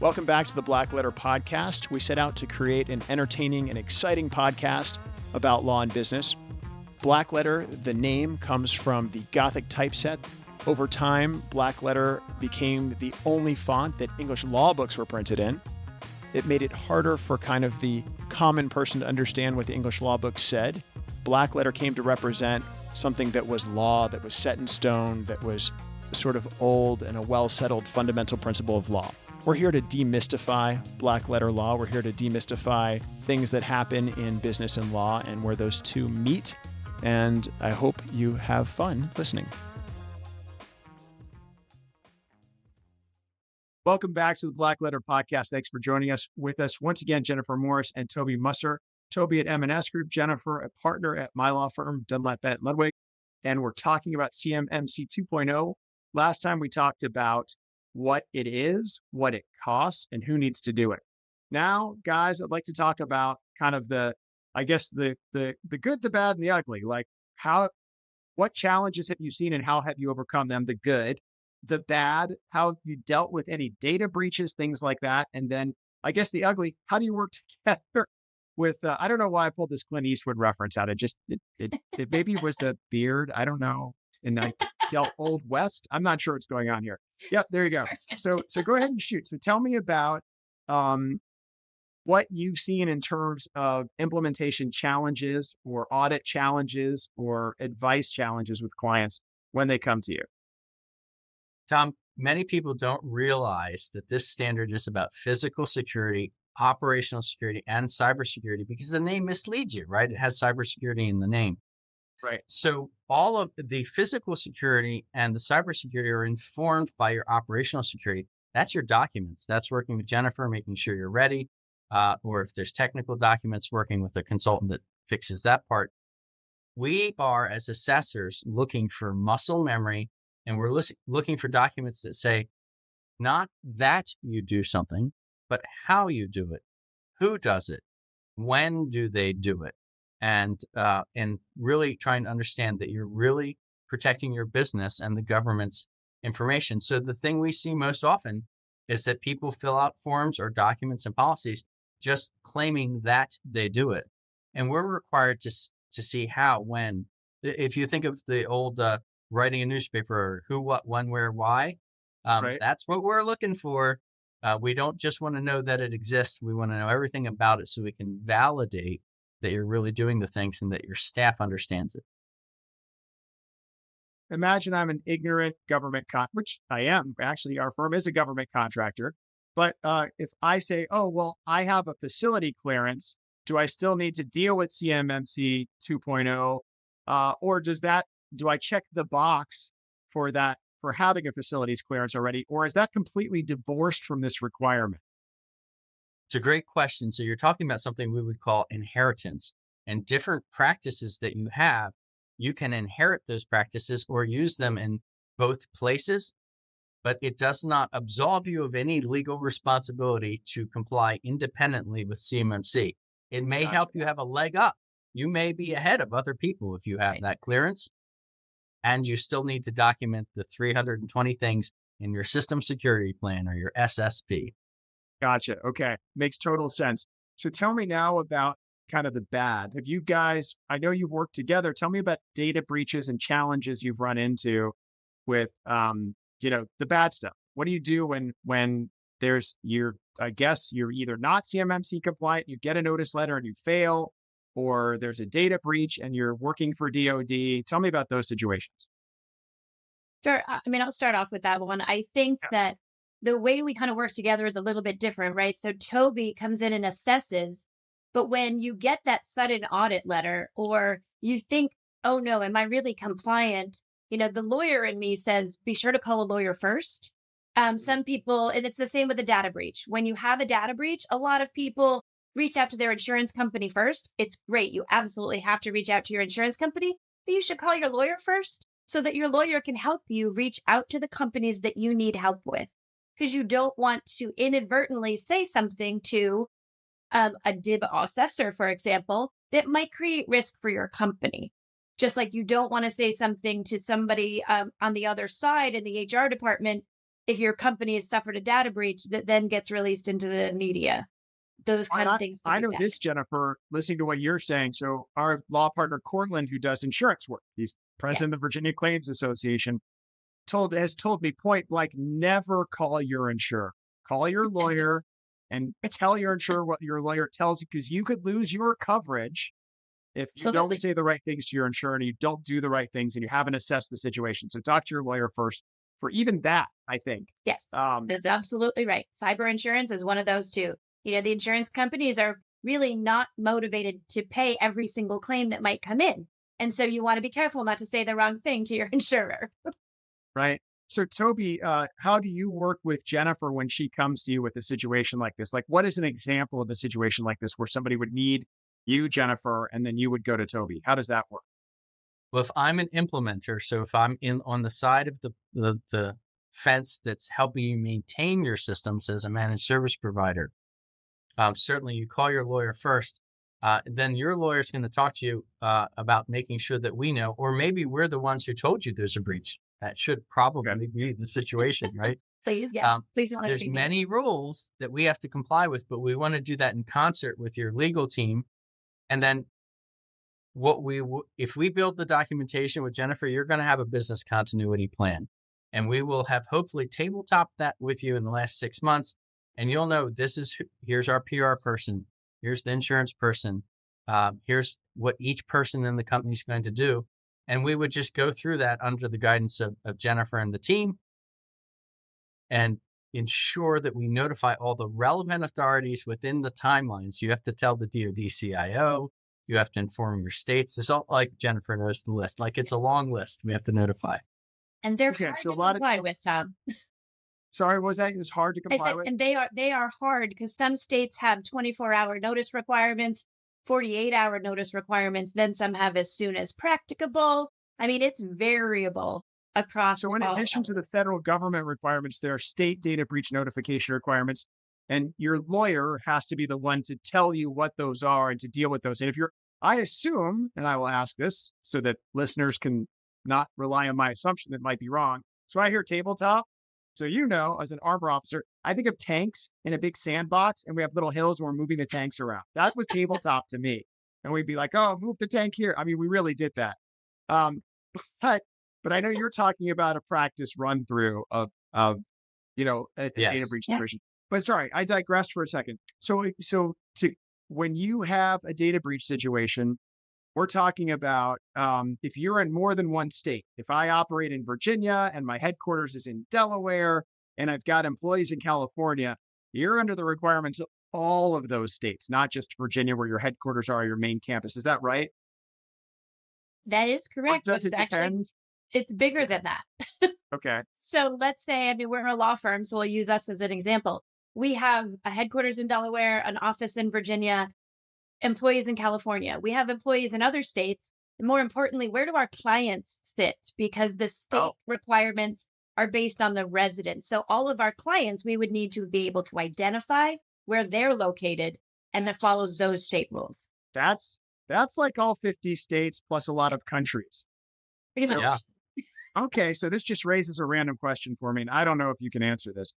Welcome back to the Blackletter Podcast. We set out to create an entertaining and exciting podcast about law and business. Blackletter, the name, comes from the Gothic typeset. Over time, Blackletter became the only font that English law books were printed in. It made it harder for kind of the common person to understand what the English law books said. Blackletter came to represent something that was law, that was set in stone, that was sort of old and a well-settled fundamental principle of law. We're here to demystify black-letter law. We're here to demystify things that happen in business and law and where those two meet. And I hope you have fun listening. Welcome back to the Blackletter Podcast. Thanks for joining us. With us once again, Jennifer Morris and Toby Musser. Toby at MNS Group, Jennifer, a partner at my law firm, Dunlap Bennett Ludwig. And we're talking about CMMC 2.0. Last time we talked about what it is, what it costs, and who needs to do it. Now, guys, I'd like to talk about kind of the good, the bad, and the ugly. Like what challenges have you seen and how have you overcome them? The good, the bad, how have you dealt with any data breaches, things like that. And then I guess the ugly, how do you work together with, I don't know why I pulled this Clint Eastwood reference out. It maybe was the beard. I don't know. And I dealt Old West. I'm not sure what's going on here. Yep, there you go. So go ahead and shoot. So tell me about what you've seen in terms of implementation challenges or audit challenges or advice challenges with clients when they come to you. Tom, many people don't realize that this standard is about physical security, operational security, and cybersecurity because the name misleads you, right? It has cybersecurity in the name. Right. So all of the physical security and the cybersecurity are informed by your operational security. That's your documents. That's working with Jennifer, making sure you're ready. Or if there's technical documents, working with a consultant that fixes that part. We are, as assessors, looking for muscle memory, and we're looking for documents that say, not that you do something, but how you do it, who does it, when do they do it. And really trying to understand that you're really protecting your business and the government's information. So the thing we see most often is that people fill out forms or documents and policies just claiming that they do it. And we're required to see how, when. If you think of the old writing a newspaper, who, what, when, where, why, Right. That's what we're looking for. We don't just want to know that it exists. We want to know everything about it so we can validate that you're really doing the things and that your staff understands it. Imagine I'm an ignorant government which I am. Actually, our firm is a government contractor. But if I say, oh, well, I have a facility clearance, do I still need to deal with CMMC 2.0? Or do I check the box for that, for having a facilities clearance already? Or is that completely divorced from this requirement? It's a great question. So you're talking about something we would call inheritance, and different practices that you have, you can inherit those practices or use them in both places, but it does not absolve you of any legal responsibility to comply independently with CMMC. It may help you have a leg up. You may be ahead of other people if you have that clearance, and you still need to document the 320 things in your system security plan or your SSP. Gotcha. Okay. Makes total sense. So tell me now about kind of the bad. Have you guys, I know you've worked together. Tell me about data breaches and challenges you've run into with, the bad stuff. What do you do when I guess you're either not CMMC compliant, you get a notice letter and you fail, or there's a data breach and you're working for DOD. Tell me about those situations. Sure. I'll start off with that one. I think that the way we kind of work together is a little bit different, right? So Toby comes in and assesses, but when you get that sudden audit letter or you think, oh no, am I really compliant? The lawyer in me says, be sure to call a lawyer first. Some people, and it's the same with a data breach. When you have a data breach, a lot of people reach out to their insurance company first. It's great. You absolutely have to reach out to your insurance company, but you should call your lawyer first so that your lawyer can help you reach out to the companies that you need help with. Because you don't want to inadvertently say something to a DIB assessor, for example, that might create risk for your company. Just like you don't want to say something to somebody on the other side in the HR department if your company has suffered a data breach that then gets released into the media. Those kind of things. I know this, Jennifer, listening to what you're saying. So our law partner, Cortland, who does insurance work, he's president of the Virginia Claims Association, has told me point blank, never call your insurer. Call your lawyer and tell your insurer what your lawyer tells you, because you could lose your coverage if you don't say the right things to your insurer and you don't do the right things and you haven't assessed the situation. So talk to your lawyer first for even that, I think. Yes, that's absolutely right. Cyber insurance is one of those too. The insurance companies are really not motivated to pay every single claim that might come in. And so you want to be careful not to say the wrong thing to your insurer. Right. So Toby, how do you work with Jennifer when she comes to you with a situation like this? Like, what is an example of a situation like this where somebody would need you, Jennifer, and then you would go to Toby? How does that work? Well, if I'm an implementer, so if I'm on the side of the fence that's helping you maintain your systems as a managed service provider, certainly you call your lawyer first. Then your lawyer is going to talk to you about making sure that we know, or maybe we're the ones who told you there's a breach. That should probably be the situation, right? Please, please don't. There's many rules that we have to comply with, but we want to do that in concert with your legal team. And then if we build the documentation with Jennifer, you're going to have a business continuity plan, and we will have hopefully tabletop that with you in the last 6 months. And you'll know here's our PR person, here's the insurance person, here's what each person in the company is going to do. And we would just go through that under the guidance of Jennifer and the team and ensure that we notify all the relevant authorities within the timelines. You have to tell the DoD CIO, you have to inform your states. It's all like Jennifer knows the list. Like, it's a long list we have to notify. And they're hard to comply with, Tom. Sorry, what was that? It was hard to comply with? And they are hard because some states have 24-hour notice requirements, 48-hour notice requirements, then some have as soon as practicable. I mean, it's variable across. So in addition to the federal government requirements, there are state data breach notification requirements, and your lawyer has to be the one to tell you what those are and to deal with those. And I assume, and I will ask this so that listeners can not rely on my assumption that might be wrong. So I hear tabletop. So, as an armor officer, I think of tanks in a big sandbox, and we have little hills where we're moving the tanks around. That was tabletop to me. And we'd be like, oh, move the tank here. I mean, we really did that. But I know you're talking about a practice run through of a data breach situation. But sorry, I digressed for a second. So when you have a data breach situation, we're talking about if you're in more than one state. If I operate in Virginia and my headquarters is in Delaware and I've got employees in California, you're under the requirements of all of those states, not just Virginia where your headquarters are, your main campus. Is that right? That is correct. Or does it depend? It's bigger than that. Okay. So let's say, we're a law firm, so we'll use us as an example. We have a headquarters in Delaware, an office in Virginia, employees in California. We have employees in other states. And more importantly, where do our clients sit? Because the state requirements are based on the residents. So all of our clients, we would need to be able to identify where they're located, and it follows those state rules. That's like all 50 states plus a lot of countries. Pretty much. Yeah. Okay, so this just raises a random question for me, and I don't know if you can answer this.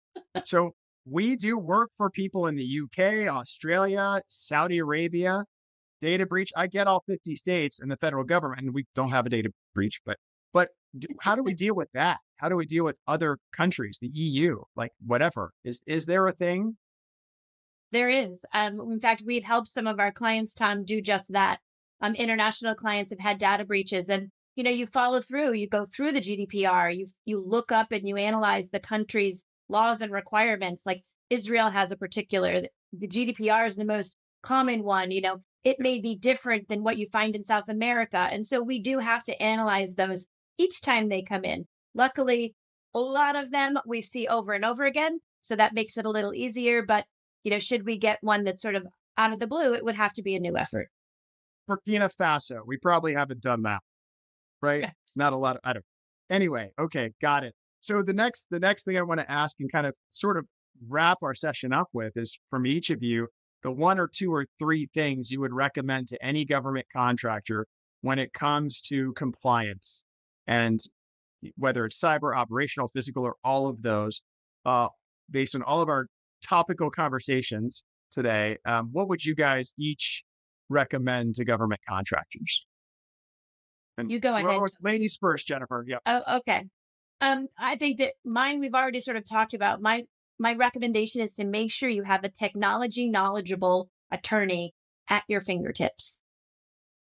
So we do work for people in the UK, Australia, Saudi Arabia, data breach. I get all 50 states and the federal government, and we don't have a data breach, but how do we deal with that? How do we deal with other countries, the EU, like whatever? Is there a thing? There is. In fact, we've helped some of our clients, Tom, do just that. International clients have had data breaches, and you follow through, you go through the GDPR, you look up and you analyze the country's laws and requirements. Like Israel has a particular, the GDPR is the most common one. It may be different than what you find in South America. And so we do have to analyze those each time they come in. Luckily, a lot of them we see over and over again. So that makes it a little easier. But, should we get one that's sort of out of the blue, it would have to be a new effort. Burkina Faso, we probably haven't done that, right? Yes. Not a lot. Anyway, okay, got it. So the next thing I want to ask and kind of sort of wrap our session up with is from each of you, the one or two or three things you would recommend to any government contractor when it comes to compliance, and whether it's cyber, operational, physical, or all of those. based on all of our topical conversations today, what would you guys each recommend to government contractors? And You go ahead. Ladies first, Jennifer. Yep. Oh, okay. I think that mine we've already sort of talked about. My recommendation is to make sure you have a technology knowledgeable attorney at your fingertips.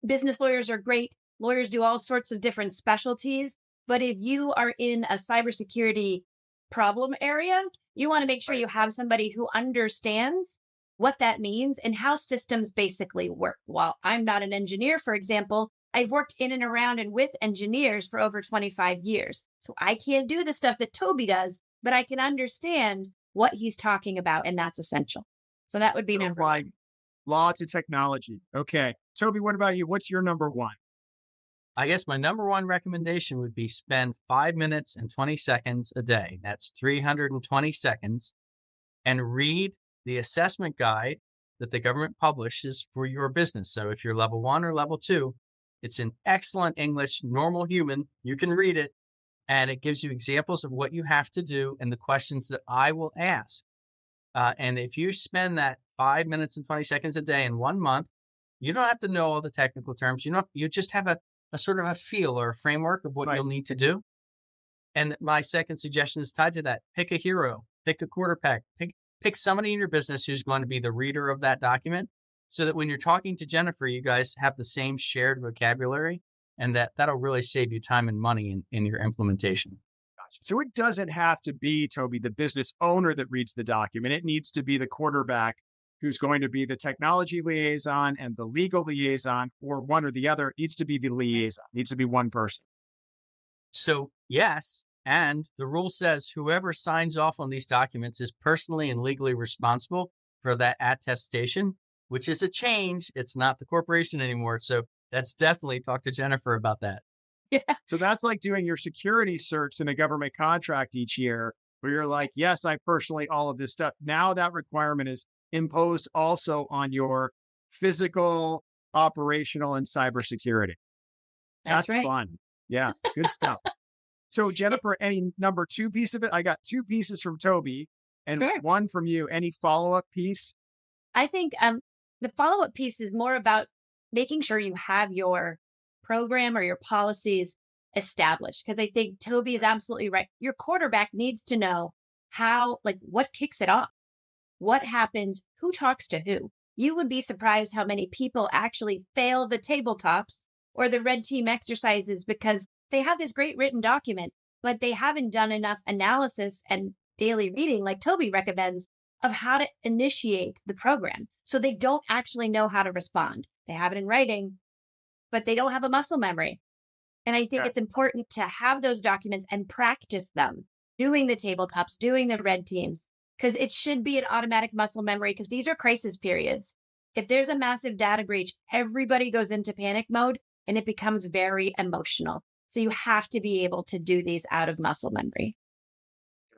Business lawyers are great. Lawyers do all sorts of different specialties. But if you are in a cybersecurity problem area, you want to make sure you have somebody who understands what that means and how systems basically work. While I'm not an engineer, for example, I've worked in and around and with engineers for over 25 years. So I can't do the stuff that Toby does, but I can understand what he's talking about, and that's essential. So that would be number one. Law to technology. Okay. Toby, what about you? What's your number one? I guess my number one recommendation would be spend 5 minutes and 20 seconds a day. That's 320 seconds, and read the assessment guide that the government publishes for your business. So if you're level 1 or level 2, it's in excellent English, normal human. You can read it, and it gives you examples of what you have to do and the questions that I will ask. And if you spend that 5 minutes and 20 seconds a day in 1 month, you don't have to know all the technical terms. You just have a sort of a feel or a framework of what you'll need to do. And my second suggestion is tied to that. Pick a hero, pick a quarterback, pick somebody in your business who's going to be the reader of that document, so that when you're talking to Jennifer, you guys have the same shared vocabulary, and that'll really save you time and money in your implementation. Gotcha. So it doesn't have to be, Toby, the business owner that reads the document. It needs to be the quarterback who's going to be the technology liaison and the legal liaison, or one or the other. It needs to be the liaison. It needs to be one person. So yes, and the rule says whoever signs off on these documents is personally and legally responsible for that attestation, which is a change. It's not the corporation anymore. So that's definitely talk to Jennifer about that. Yeah. So that's like doing your security certs in a government contract each year, where you're like, yes, I personally all of this stuff. Now that requirement is imposed also on your physical, operational, and cybersecurity. That's right. Fun. Yeah, good stuff. So Jennifer, any number two piece of it? I got two pieces from Toby and one from you. Any follow-up piece? I think the follow-up piece is more about making sure you have your program or your policies established. Because I think Toby is absolutely right. Your quarterback needs to know what kicks it off. What happens? Who talks to who? You would be surprised how many people actually fail the tabletops or the red team exercises because they have this great written document, but they haven't done enough analysis and daily reading, like Toby recommends, of how to initiate the program. So they don't actually know how to respond. They have it in writing, but they don't have a muscle memory. And I think it's important to have those documents and practice them, doing the tabletops, doing the red teams, because it should be an automatic muscle memory, because these are crisis periods. If there's a massive data breach, everybody goes into panic mode and it becomes very emotional. So you have to be able to do these out of muscle memory.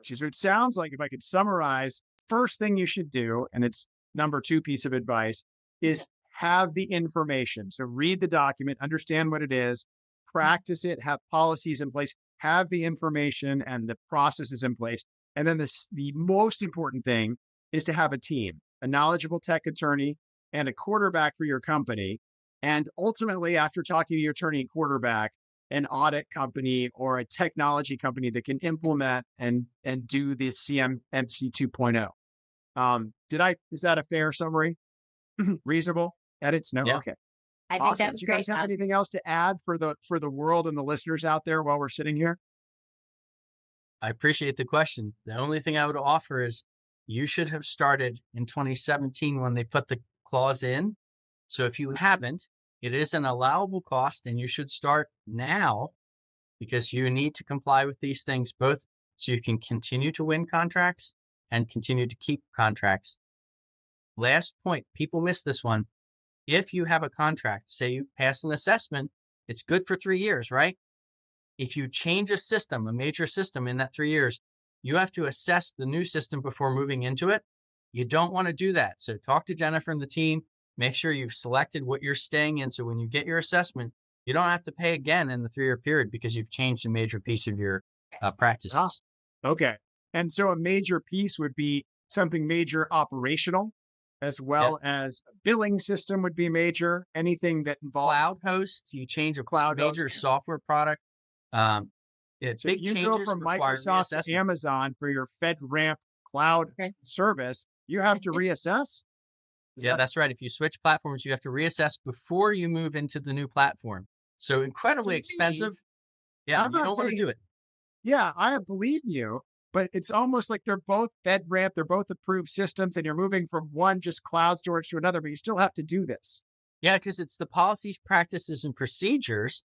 So it sounds like, if I could summarize, first thing you should do, and it's number two piece of advice, is have the information. So read the document, understand what it is, practice it, have policies in place, have the information and the processes in place. And then the most important thing is to have a team, a knowledgeable tech attorney and a quarterback for your company. And ultimately, after talking to your attorney and quarterback, an audit company or a technology company that can implement and do this CMMC 2.0. Is that a fair summary? Reasonable edits? No? Yeah. Okay. I think Awesome. that was Do you great. guys have anything else to add for the world and the listeners out there while we're sitting here? I appreciate the question. The only thing I would offer is you should have started in 2017 when they put the clause in. So if you haven't, it is an allowable cost and you should start now, because you need to comply with these things, both so you can continue to win contracts and continue to keep contracts. Last point, people miss this one. If you have a contract, say you pass an assessment, it's good for 3 years, right? If you change a system, a major system in that 3 years, you have to assess the new system before moving into it. You don't want to do that. So talk to Jennifer and the team. Make sure you've selected what you're staying in. So when you get your assessment, you don't have to pay again in the 3-year period because you've changed a major piece of your practices. Okay. And so a major piece would be something major operational, as well as a billing system would be major. Anything that involves Cloud hosts, you change a cloud major host. software product. So Big you changes go from require Microsoft to reassessment. Amazon for your FedRAMP cloud service, you have to reassess. Yeah, that's right. If you switch platforms, you have to reassess before you move into the new platform. So incredibly expensive. Yeah, I'm you not don't want to saying- do it. Yeah, I believe you, but it's almost like they're both FedRAMP, they're both approved systems, and you're moving from one just cloud storage to another, but you still have to do this. Yeah, because it's the policies, practices, and procedures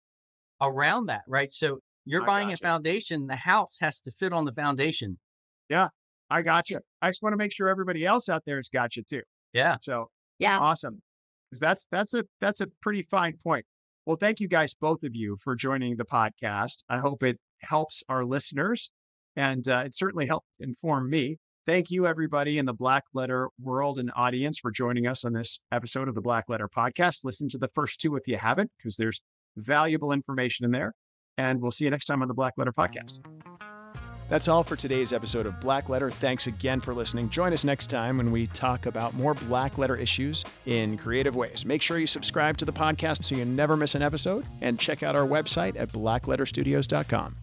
around that, right? So you're I buying gotcha. a foundation, the house has to fit on the foundation. Yeah, I got you. I just want to make sure everybody else out there has got you too. Yeah. So Yeah. awesome. Because that's a pretty fine point. Well, thank you guys, both of you, for joining the podcast. I hope it helps our listeners, and it certainly helped inform me. Thank you, everybody in the Blackletter world and audience, for joining us on this episode of the Blackletter Podcast. Listen to the first two if you haven't, because there's valuable information in there. And we'll see you next time on the Blackletter Podcast. That's all for today's episode of Blackletter. Thanks again for listening. Join us next time when we talk about more Blackletter issues in creative ways. Make sure you subscribe to the podcast so you never miss an episode, and check out our website at blackletterstudios.com.